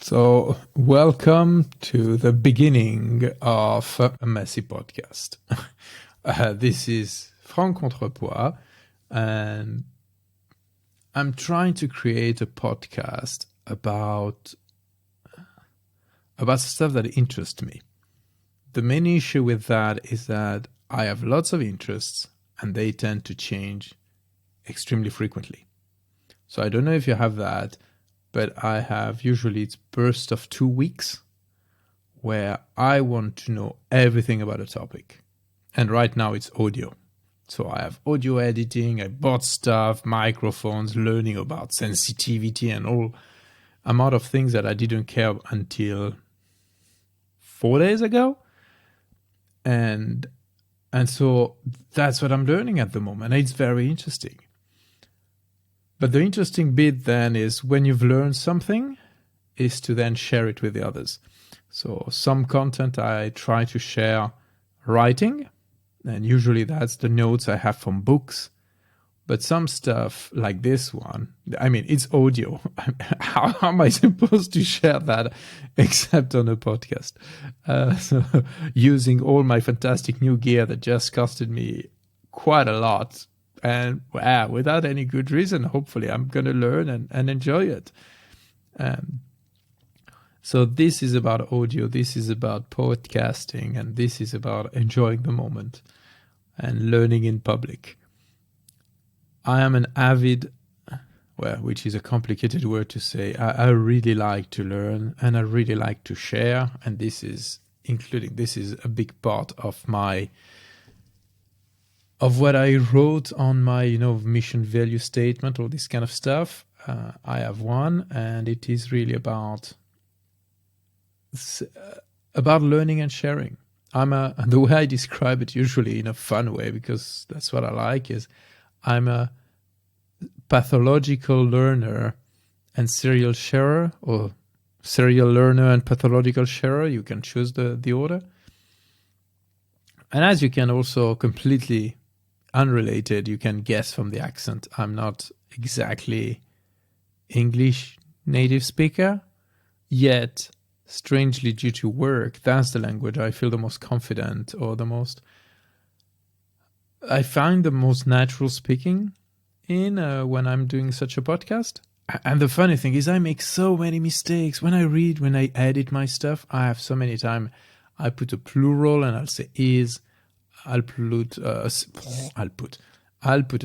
So, welcome to the beginning of a messy podcast. This is from Contrepois, and I'm trying to create a podcast about stuff that interests me. The main issue with that is that I have lots of interests, and they tend to change extremely frequently. So I don't know if you have that, but I have usually it's bursts of 2 weeks where I want to know everything about a topic. And right now it's audio. So I have audio editing, I bought stuff, microphones, learning about sensitivity and all amount of things that I didn't care until 4 days ago. And so that's what I'm learning at the moment. It's very interesting. But the interesting bit then is when you've learned something is to then share it with the others. So some content I try to share writing, and usually that's the notes I have from books. But some stuff like this one, I mean, it's audio. How am I supposed to share that except on a podcast? So using all my fantastic new gear that just costed me quite a lot, and without any good reason, hopefully I'm going to learn and enjoy it. So this is about audio, this is about podcasting, and this is about enjoying the moment and learning in public. I am an avid, which is a complicated word to say. I really like to learn and I really like to share. And this is a big part of what I wrote on my, mission value statement, all this kind of stuff. I have one, and it is really about learning and sharing. The way I describe it, usually in a fun way, because that's what I like, is I'm a pathological learner and serial sharer, or serial learner and pathological sharer. You can choose the order. And as you can also completely unrelated, you can guess from the accent, I'm not exactly English native speaker, yet strangely due to work, that's the language I feel the most confident, or I find the most natural speaking in when I'm doing such a podcast. And the funny thing is I make so many mistakes when I edit my stuff. I have so many times I put a plural and I'll say is, I'll put a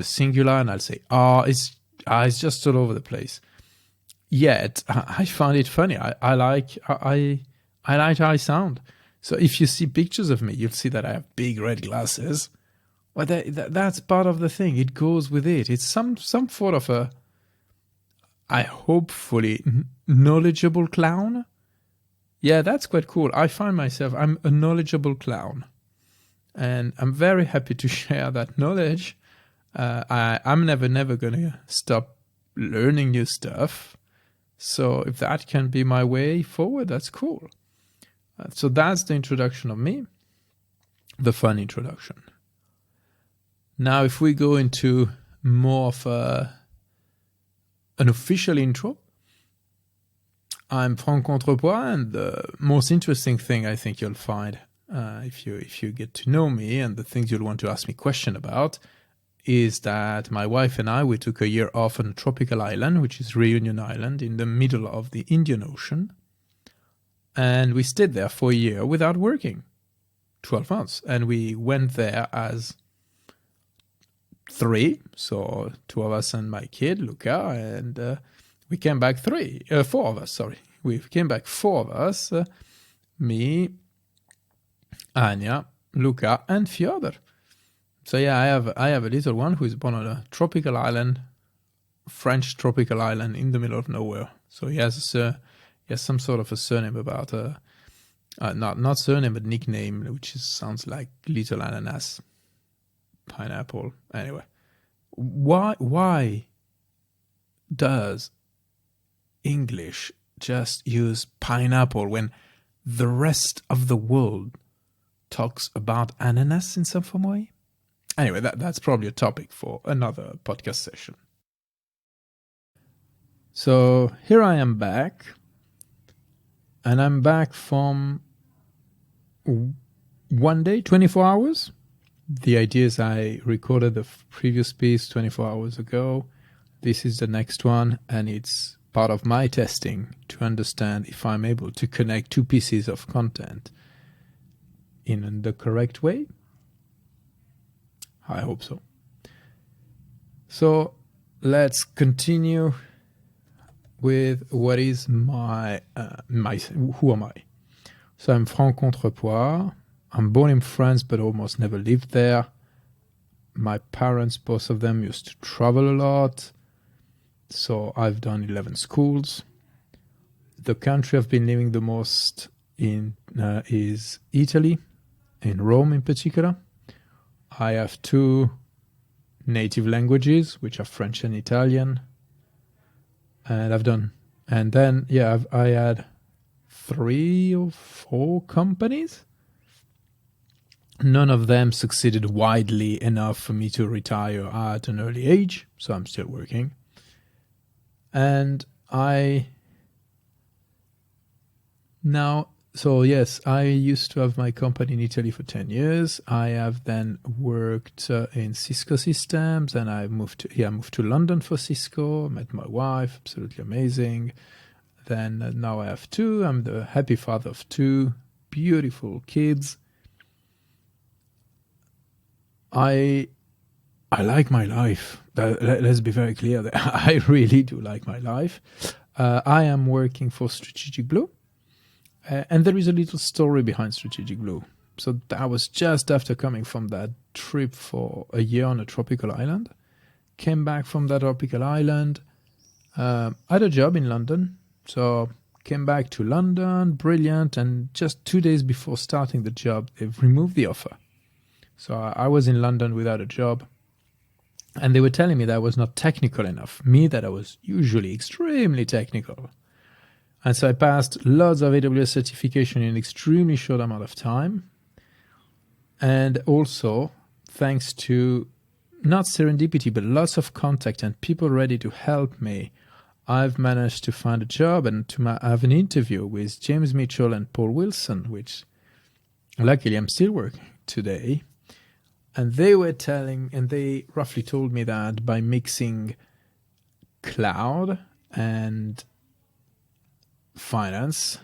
singular and I'll say it's just all over the place. Yet I find it funny. I like how I sound. So if you see pictures of me, you'll see that I have big red glasses. Well, that's part of the thing. It goes with it. It's some sort of I hopefully knowledgeable clown. Yeah, that's quite cool. I find myself, I'm a knowledgeable clown. And I'm very happy to share that knowledge. I'm never going to stop learning new stuff. So if that can be my way forward, that's cool. So that's the introduction of me, the fun introduction. Now, if we go into more of an official intro, I'm from Contrepois, and the most interesting thing I think you'll find if you get to know me, and the things you'll want to ask me question about, is that my wife and we took a year off on a tropical island, which is Reunion Island, in the middle of the Indian Ocean. And we stayed there for a year without working, 12 months. And we went there as 3, so 2 of us and my kid, Luca, and we came back 4 of us, sorry. We came back 4 of us, me, Anya, Luca, and Fyodor. So yeah, I have a little one who is born on a tropical island, French tropical island in the middle of nowhere. So he has some sort of a surname about not surname but nickname, which sounds like Little Ananas, Pineapple. Anyway, why does English just use pineapple when the rest of the world talks about ananas in some form way? Anyway, that's probably a topic for another podcast session. So here I am back. and I'm back from one day, 24 hours. The idea is I recorded the previous piece 24 hours ago. This is the next one, and it's part of my testing to understand if I'm able to connect two pieces of content in the correct way. I hope so. So let's continue with what is my who am I? So I'm from Contrepois. I'm born in France, but almost never lived there. My parents, both of them, used to travel a lot. So I've done 11 schools. The country I've been living the most in is Italy, in Rome in particular. I have two native languages, which are French and Italian. And I had 3 or 4 companies. None of them succeeded widely enough for me to retire at an early age, so I'm still working. And I used to have my company in Italy for 10 years. I have then worked in Cisco systems, and I moved to London for Cisco. Met my wife, absolutely amazing. Then now I have 2. I'm the happy father of 2 beautiful kids. I like my life. Let's be very clear. I really do like my life. I am working for Strategic Blue. And there is a little story behind Strategic Blue. So that was just after coming from that trip for a year on a tropical island. Came back from that tropical island. Had a job in London. So came back to London, brilliant. And just 2 days before starting the job, they've removed the offer. So I was in London without a job. And they were telling me that I was not technical enough. Me, that I was usually extremely technical. And so I passed lots of AWS certification in an extremely short amount of time. And also, thanks to not serendipity, but lots of contact and people ready to help me, I've managed to find a job and to have an interview with James Mitchell and Paul Wilson, which luckily I'm still working today. And they roughly told me that by mixing cloud and finance,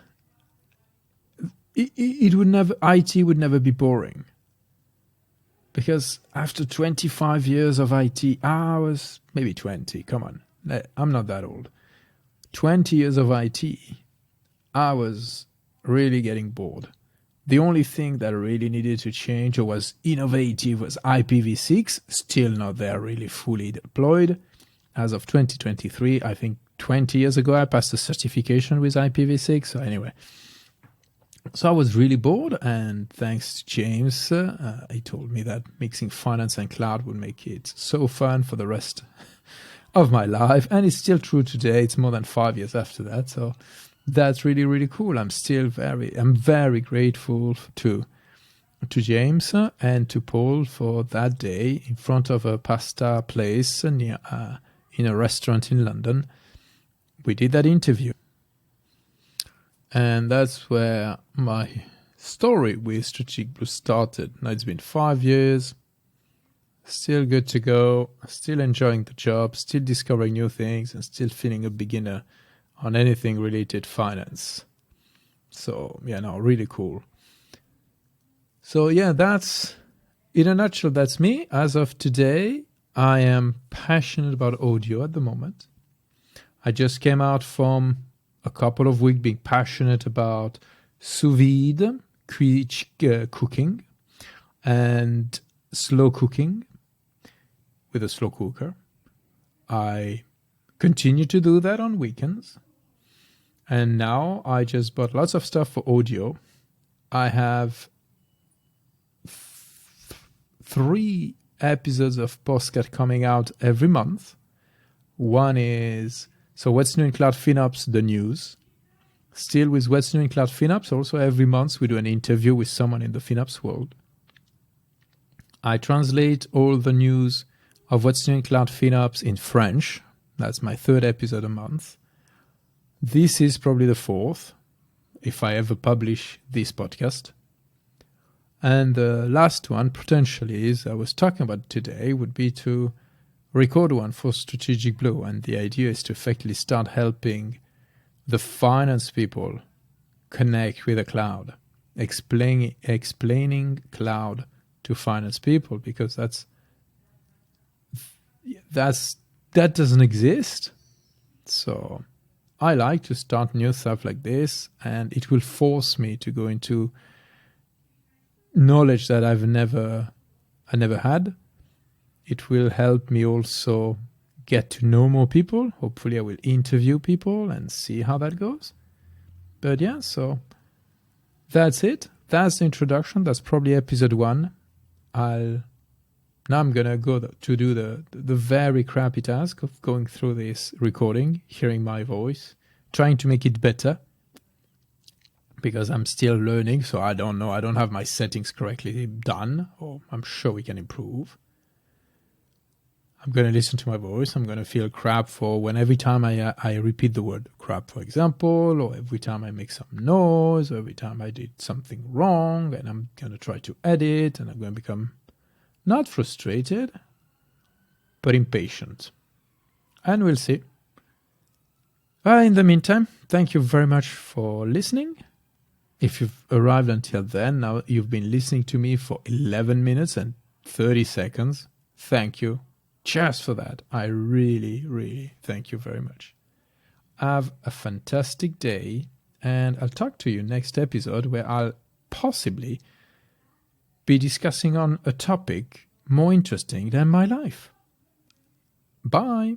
IT would never be boring. Because after 25 years of IT, I was maybe 20, come on, I'm not that old. 20 years of IT, I was really getting bored. The only thing that really needed to change or was innovative was IPv6, still not there really fully deployed. As of 2023, I think 20 years ago, I passed a certification with IPv6. So anyway, so I was really bored. And thanks to James, he told me that mixing finance and cloud would make it so fun for the rest of my life. And it's still true today. It's more than 5 years after that. So that's really, really cool. I'm very grateful to James and to Paul for that day in front of a pasta place near, in a restaurant in London. We did that interview. And that's where my story with Strategic Blue started. Now it's been 5 years, still good to go, still enjoying the job, still discovering new things, and still feeling a beginner on anything related finance. So, really cool. So, that's, in a nutshell, that's me. As of today, I am passionate about audio at the moment. I just came out from a couple of weeks being passionate about sous vide, cooking, and slow cooking with a slow cooker. I continue to do that on weekends. And now I just bought lots of stuff for audio. I have 3 episodes of podcast coming out every month. One is, so what's new in Cloud FinOps, the news. Still with what's new in Cloud FinOps, also every month we do an interview with someone in the FinOps world. I translate all the news of what's new in Cloud FinOps in French. That's my 3rd episode a month. This is probably the 4th. if I ever publish this podcast. And the last one, potentially, is I was talking about today, would be to record one for Strategic Blue. And the idea is to effectively start helping the finance people connect with the cloud, explaining cloud to finance people, because that doesn't exist. So I like to start new stuff like this, and it will force me to go into knowledge that I never had. It will help me also get to know more people. Hopefully I will interview people and see how that goes. But yeah, so that's it. That's the introduction. That's probably episode 1. Now I'm gonna go to do the very crappy task of going through this recording, hearing my voice, trying to make it better, because I'm still learning, so I don't know. I don't have my settings correctly done, or I'm sure we can improve. I'm going to listen to my voice. I'm going to feel crap for every time I repeat the word crap, for example, or every time I make some noise, or every time I did something wrong, and I'm going to try to edit, and I'm going to become not frustrated, but impatient. And we'll see. In the meantime, thank you very much for listening. If you've arrived until then, now you've been listening to me for 11 minutes and 30 seconds. Thank you. Cheers for that. I really, really thank you very much. Have a fantastic day, and I'll talk to you next episode, where I'll possibly be discussing on a topic more interesting than my life. Bye.